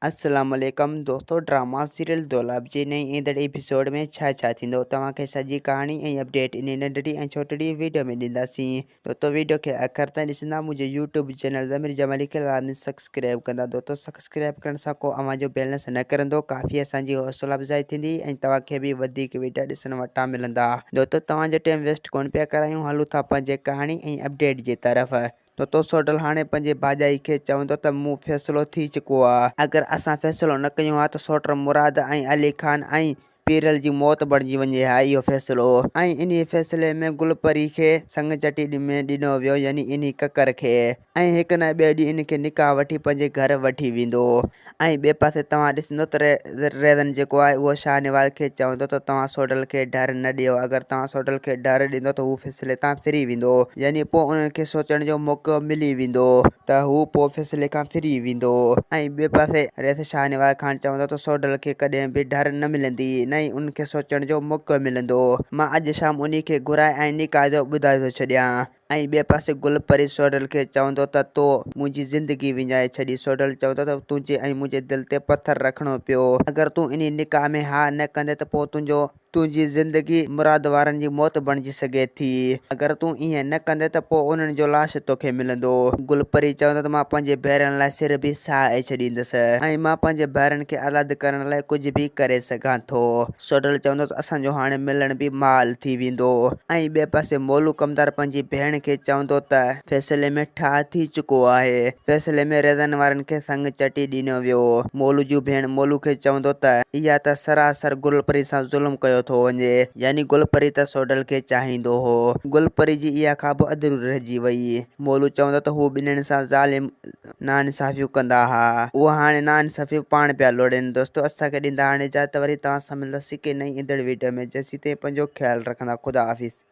अस्सलाम वालेकुम दोस्तों। ड्रामा सीरियल दौलाब जी नई ईंदड़ एपिसोड में छा थींदो तव्हांखे सॼी कहानी ऐं अपडेट इन नंढड़ी ऐं छोटड़ी वीडियो में ॾींदासीं। दोस्तों वीडियो खे आख़िर ताईं ॾिसंदा। मुंहिंजे यूट्यूब चैनल ज़मीर जमाली खे लाज़मी सब्सक्राइब कंदा। दोस्तों सब्सक्राइब करण सां को अव्हां जो बैलेंस न करंदो, काफ़ी असांजी हौसला अफ़ज़ाई थींदी ऐं तव्हांखे बि वधीक वीडियो ॾिसण वटां मिलंदा। दोस्तों तव्हांजो टाइम वेस्ट कोन पिया करायूं, हलूं था पंहिंजे कहानी ऐं अपडेट जी तरफ़। तो सोडल हाणे पंहिंजे भाॼाई खे चवंदो त मूं फ़ैसिलो थी चुको आहे। अगरि असां फ़ैसिलो न कयूं हा त सोट मुराद ऐं अली खान ऐं पीरल जी मौत बणिजी वञे हा इहो फ़ैसिलो। ऐं इन फ़ैसिले में गुलपरी खे संग चटी में ॾिनो वियो, यानी इन ककर खे। ऐं हिक न ॿिए ॾींहुं इन खे निकाह वठी पंहिंजे घर वठी वेंदो। ऐं ॿिए पासे तव्हां ॾिसंदो त रेज़न जेको आहे उहो शाहनवाज़ खे चवंदो त तव्हां सोडल खे डर न ॾियो। अगरि तव्हां सोडल खे डर ॾींदो त हू फ़ैसिले तां फिरी वेंदो, यानी पोइ उन्हनि खे सोचण जो मौक़ो मिली वेंदो त हू पोइ फ़ैसिले खां फिरी वेंदो। ऐं ॿिए पासे रेस शाहनवाज़ ख़ान चवंदो त सोडल खे कॾहिं बि डर न मिलंदी, न ई उनखे सोचण जो मौक़ो मिलंदो। मां अॼु शाम उन खे घुराए ऐं निकाह जो ॿुधाए थो छॾियां। ऐं ॿिए पासे गुलपरी सोडल खे चवंदो त तो मुंहिंजी ज़िंदगी विञाए छॾी। सोडल चवंदो त तुंहिंजे ऐं मुंहिंजे दिलि ते पथर रखिणो पियो। अगरि तूं इन निकाह में हा न कंदे त पोइ तुंहिंजी ज़िंदगी मुराद वारनि जी मौत बणिजी सघे थी। अगरि तूं ईअं न कंदे त पोइ उन्हनि जो लाश तोखे मिलंदो। गुलपरी चवंदो त मां पंहिंजे भेरनि लाइ सिर बि साहे छॾींदुसि ऐं मां पंहिंजे भेरनि खे आज़ादु करण लाइ कुझु बि करे सघां थो। सोडल चवंदो त असांजो हाणे मिलण बि माल थी वेंदो। ऐं ॿिए पासे मोलू कमदार पंहिंजी भेण खे चवंदो त फ़ैसिले में ठाह थी चुको आहे। फ़ैसिले में रेज़न वारनि खे संग चटी ॾिनो वियो। मोलू जी भेण मोलू खे चवंदो त इहा त सरासर गुलपरी सां ज़ुल्म कयो थो वञे, यानी गुलपरी त सोडल खे चाहींदो हो। गुलपरी जी इहा ख़्वाब अधूरी रहिजी वई। मोलू चवंदो त हू ॿिन्हिनि सां ज़ालिम नाइंसाफ़ियूं कंदा हा, उहा हाणे नाइंसाफ़ियूं पाण पिया लोड़नि। दोस्तों असांखे ॾींदा हाणे इजाज़त, वरी तव्हां सां मिलंदासीं के नई ईंदड़ वीडियो में। जेसीं ताईं पंहिंजो ख़्यालु रखंदा। ख़ुदा हाफ़िज़।